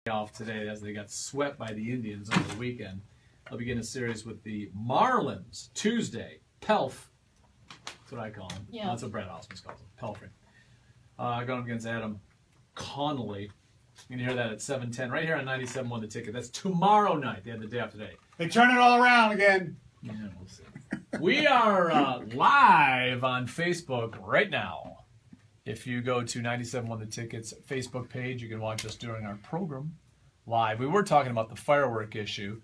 off today as they got swept by the Indians over the weekend. They'll begin a series with the Marlins Tuesday. Pelf. That's what I call him. Yeah. That's what Brett Ausmus calls him. Pelfrey. Going up against Adam Connolly. You can hear that at 7:10 right here on 97.1 The Ticket. That's tomorrow night. They had the day after today. They turn it all around again. Yeah, we'll see. We are live on Facebook right now. If you go to 97.1 The Ticket's Facebook page, you can watch us during our program live. We were talking about the firework issue.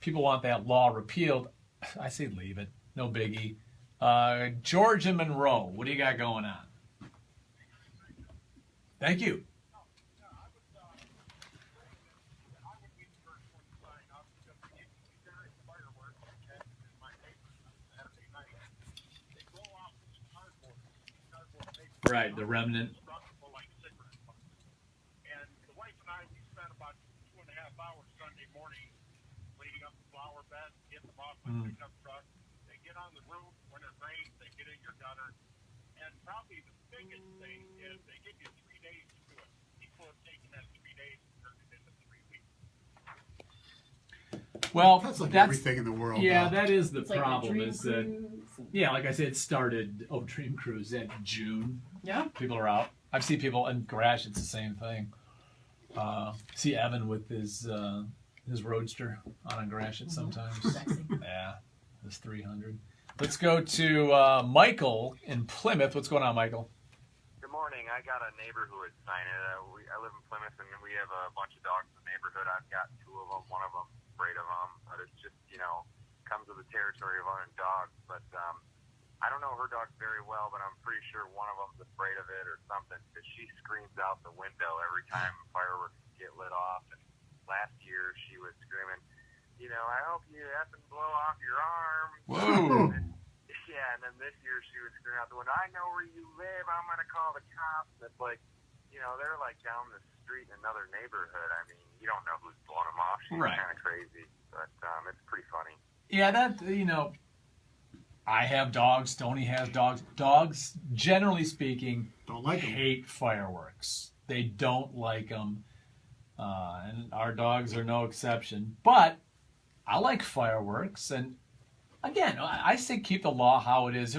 People want that law repealed. I say leave it. No biggie. George and Monroe, what do you got going on? Thank you. Right, the Remnant. And the wife and I, we spent about 2.5 hours Sunday morning cleaning up the flower beds, getting them off my pickup truck. They get on the roof. When it rains, they get in your gutter. And probably the biggest thing is they give you 3 days to do it. People have taken that 3 days and turned it into 3 weeks. Well, That's like everything in the world. Yeah, though. that is the It's like problem. the Is that like I said, it started. Dream Cruise at June. Yeah. People are out. I've seen people in garage. It's the same thing. See Evan with his Roadster on a garage sometimes. Sexy. Yeah, his 300. Let's go to Michael in Plymouth. What's going on, Michael? Good morning. I got a neighbor who would sign it. I live in Plymouth, and we have a bunch of dogs in the neighborhood. I've got 2 of them. One of them's afraid of them, but it's just, comes with the territory of owning dogs. But I don't know her dog very well, but I'm pretty sure one of them's afraid of it or something, because she screams out the window every time fireworks get lit off. And last year she was screaming, I hope you effing blow off your arm. Whoa. Yeah, and then this year she was screaming out the window, I know where you live, I'm going to call the cops. And it's like, they're like down the street in another neighborhood. I mean, you don't know who's blowing them off. She's Right. kind of crazy, but it's pretty funny. Yeah, I have dogs. Stoney has dogs. Dogs, generally speaking, Don't like 'em. hate fireworks. They don't like them, and our dogs are no exception. But I like fireworks, and again, I say keep the law how it is.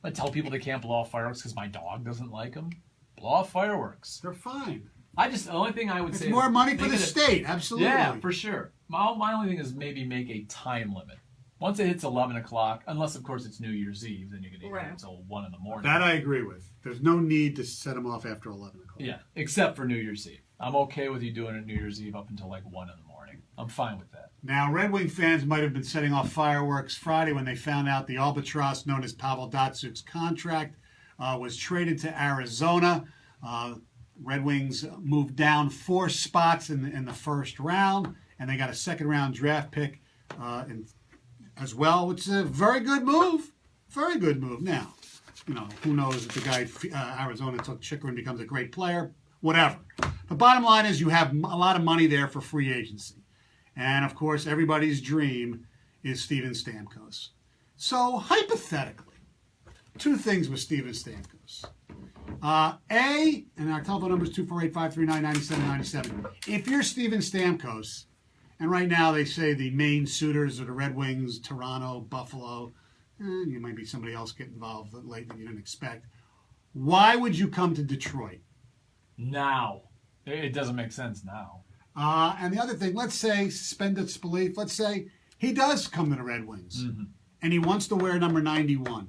I tell people they can't blow off fireworks because my dog doesn't like them. Blow off fireworks. They're fine. The only thing I would It's say more is money for make the it state. Absolutely. Yeah, for sure. My only thing is maybe make a time limit. Once it hits 11 o'clock, unless, of course, it's New Year's Eve, then you can eat it until 1 in the morning. That I agree with. There's no need to set them off after 11 o'clock. Yeah, except for New Year's Eve. I'm okay with you doing it New Year's Eve up until like 1 in the morning. I'm fine with that. Now, Red Wing fans might have been setting off fireworks Friday when they found out the albatross known as Pavel Datsuk's contract was traded to Arizona. Red Wings moved down 4 spots in the first round, and they got a second-round draft pick as well, which is a very good move. Very good move. Now, who knows if the guy Arizona took Chikrin becomes a great player, whatever. The bottom line is you have a lot of money there for free agency. And, of course, everybody's dream is Steven Stamkos. So, hypothetically, 2 things with Steven Stamkos. And our telephone number is 248-539-9797. If you're Steven Stamkos, and right now they say the main suitors are the Red Wings, Toronto, Buffalo, you might be somebody else get involved late that you didn't expect. Why would you come to Detroit? Now. It doesn't make sense now. And the other thing, let's say, suspend disbelief, let's say he does come to the Red Wings, and he wants to wear number 91.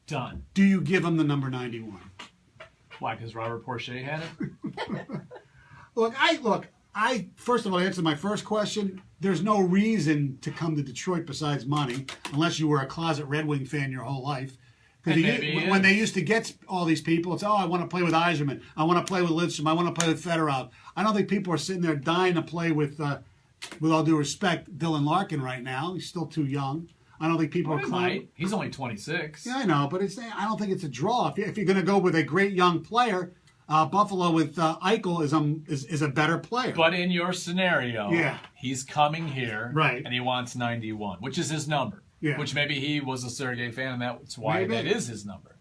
Done. Do you give him the number 91? Why? Because Robert Porcher had it? Look, I first of all, answer my first question. There's no reason to come to Detroit besides money, unless you were a closet Red Wing fan your whole life. Because when they used to get all these people, it's, I want to play with Yzerman. I want to play with Lidstrom. I want to play with Fedorov. I don't think people are sitting there dying to play with all due respect, Dylan Larkin right now. He's still too young. I don't think people are climbing. He's only 26. Yeah, I know, but I don't think it's a draw. If you're going to go with a great young player, Buffalo with Eichel is a better player. But in your scenario, yeah, he's coming here, right, and he wants 91, which is his number. Yeah. Which maybe he was a Sergei fan, and that's why that is his number.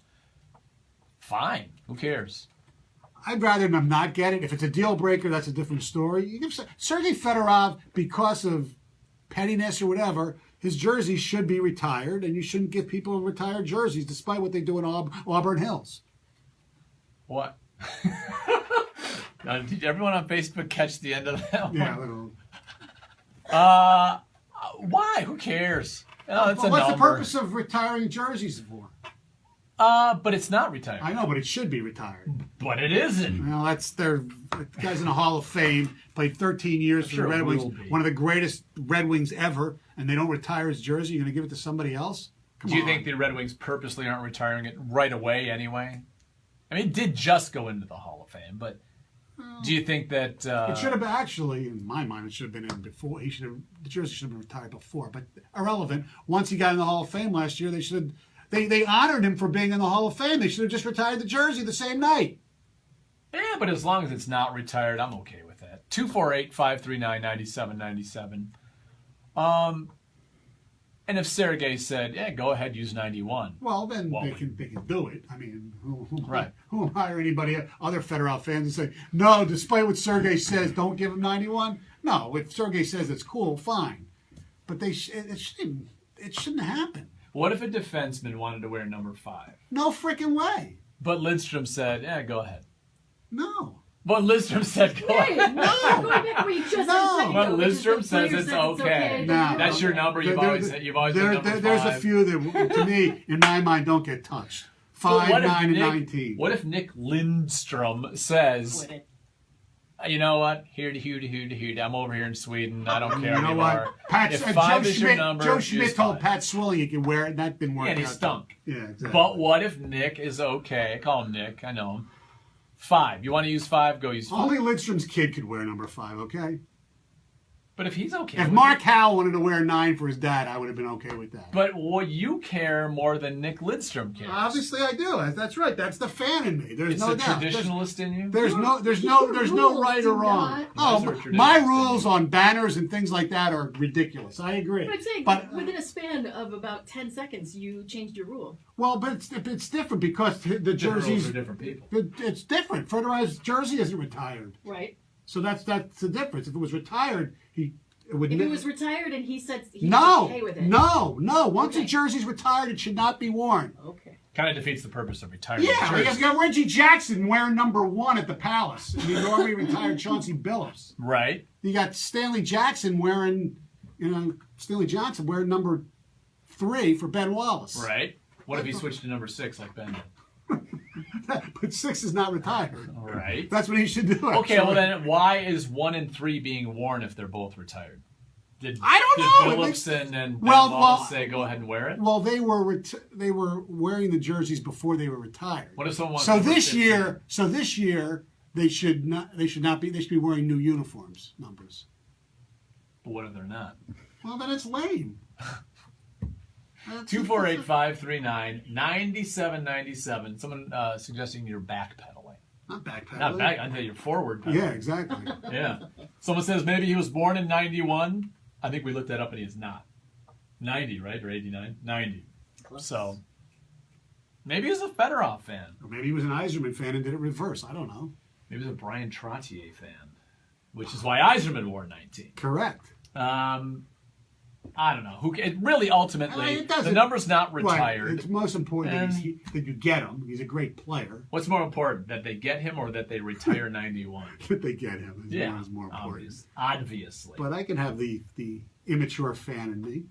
Fine. Who cares? I'd rather them not get it. If it's a deal breaker, that's a different story. You give Sergei Fedorov, because of pettiness or whatever, his jersey should be retired, and you shouldn't give people retired jerseys, despite what they do in Auburn Hills. What? Did everyone on Facebook catch the end of that one? Yeah, little. Why? Who cares? Oh, it's a What's the number. purpose of retiring jerseys for? But it's not retired. I know, but it should be retired. But it isn't. Well, the guy's in the Hall of Fame, played 13 years for Sure the Red it Wings, will be. one of the greatest Red Wings ever, and they don't retire his jersey. You're going to give it to somebody else? Come Do you on. think the Red Wings purposely aren't retiring it right away anyway? I mean, it did just go into the Hall of Fame, but do you think that... It should have been, actually, in my mind, it should have been in before. The jersey should have been retired before, but irrelevant. Once he got in the Hall of Fame last year, they honored him for being in the Hall of Fame. They should have just retired the jersey the same night. Yeah, but as long as it's not retired, I'm okay with that. 248-539-9797. And if Sergei said, yeah, go ahead, use 91. Well, then Well, they can do it. I mean, Right. who hire anybody, other Fedorov fans, and say, no, despite what Sergei says, don't give him 91? No, if Sergei says it's cool, fine. But it shouldn't happen. What if a defenseman wanted to wear number 5? No freaking way. But Lidstrom said, yeah, go ahead. No. But Lidstrom said, go Hey, ahead. no, going back to what you just said a second But ago, which is Lidstrom the says player it's okay. No. That's your number. You've always said number 5. There's a few that, to me, in my mind, don't get touched. But 5, 9, and 19. What if Nick Lindstrom says, Quit it. you know what? Here to here. I'm over here in Sweden. I don't care You know anymore. what? Pat, If Joe 5 is your Schmidt, number, Joe use Schmidt told 5. Pat Swilling he could wear it, and that didn't work Yeah, and he out. stunk. Yeah, exactly. But what if Nick is okay? I call him Nick. I know him. 5. You want to use 5? Go use 5. Only Lidstrom's kid could wear number 5, okay? But if he's okay. If with Mark it. Howell wanted to wear 9 for his dad, I would have been okay with that. But what you care more than Nick Lidstrom cares. Obviously, I do. That's right. That's the fan in me. There's It's no the doubt. traditionalist in you. There's no rules right do or wrong. not- Oh, Those are my traditions. rules on banners and things like that are ridiculous. I agree. But I'm saying, But within a span of about 10 seconds, you changed your rule. well, but it's different because the Different rules jerseys. for different people. It's different. Fedorov's jersey isn't retired, Right. so that's the difference. If it was retired, it would. If he was retired and he said he no, was okay with it. no. Once a Okay. jersey's retired, it should not be worn. Okay. Kind of defeats the purpose of retirement. Yeah, because you got Reggie Jackson wearing number 1 at the Palace, and you already retired Chauncey Billups. Right. You got Stanley Johnson wearing number 3 for Ben Wallace. Right. What if he switched to number 6 like Ben did? But 6 is not retired. Right. That's what he should do. Okay, actually. well then, why is 1 and 3 being worn if they're both retired? I don't know. It Did makes- Phillips and Well, Ben Wallace say go ahead and wear it? Well, they were wearing the jerseys before they were retired. What if someone wants So number this 15? year they should be wearing new uniforms numbers. But what if they're not? Well, then it's lame. 248-539-9797. Someone suggesting you're backpedaling. Not backpedaling. Not back. I think you're forward pedaling. Yeah, exactly. Yeah. Someone says maybe he was born in 91. I think we looked that up and he is not. 90, right? Or 89? 90. So maybe he's a Fedorov fan. Or maybe he was an Yzerman fan and did it reverse. I don't know. Maybe he's a Brian Trottier fan, which is why Yzerman wore 19. Correct. I don't know. It really ultimately It doesn't- the number's not retired. Right. It's most important And- that you get him. He's a great player. What's more important, that they get him or that they retire 91? That they get him Yeah, is more important. obviously. But I can have the immature fan in me.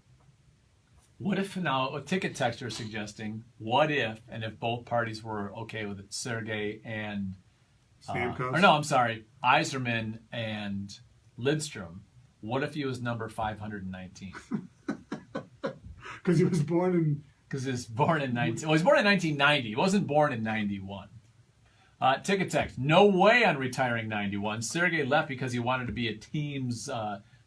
What if now a ticket texter is suggesting? What if and if both parties were okay with it, Sergei and Stamkos. or no, I'm sorry, Yzerman and Lidstrom. What if he was number 519? Because he was born in. Because he was born in 19. Well, he was born in 1990. He wasn't born in 91. Ticket text. No way on retiring 91. Sergei left because he wanted to be a team's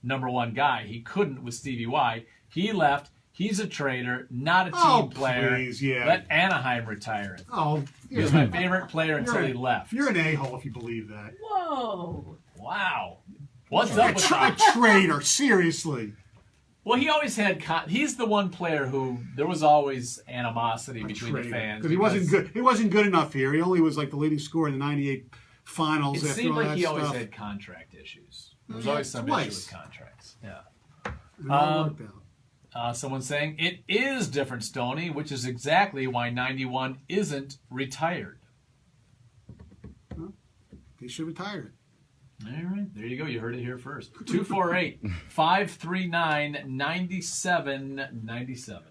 number 1 guy. He couldn't with Stevie Y. He left. He's a traitor, not a team player. Please, yeah. Let Anaheim retire it. Oh, He was my favorite player until he left. You're an a-hole if you believe that. Whoa. Wow. What's up with A that? traitor, seriously. Well, he always had. He's the one player who there was always animosity between the fans Because he wasn't good. He wasn't good enough here. He only was like the leading scorer in the '98 finals It after seemed all like that he always stuff. had contract issues. There was Yeah, always some issue twice. with contracts. Yeah. And it all worked out. Someone saying it is different, Stoney, which is exactly why 91 isn't retired. They should retire it. All right, there you go. You heard it here first. 248-539-9797.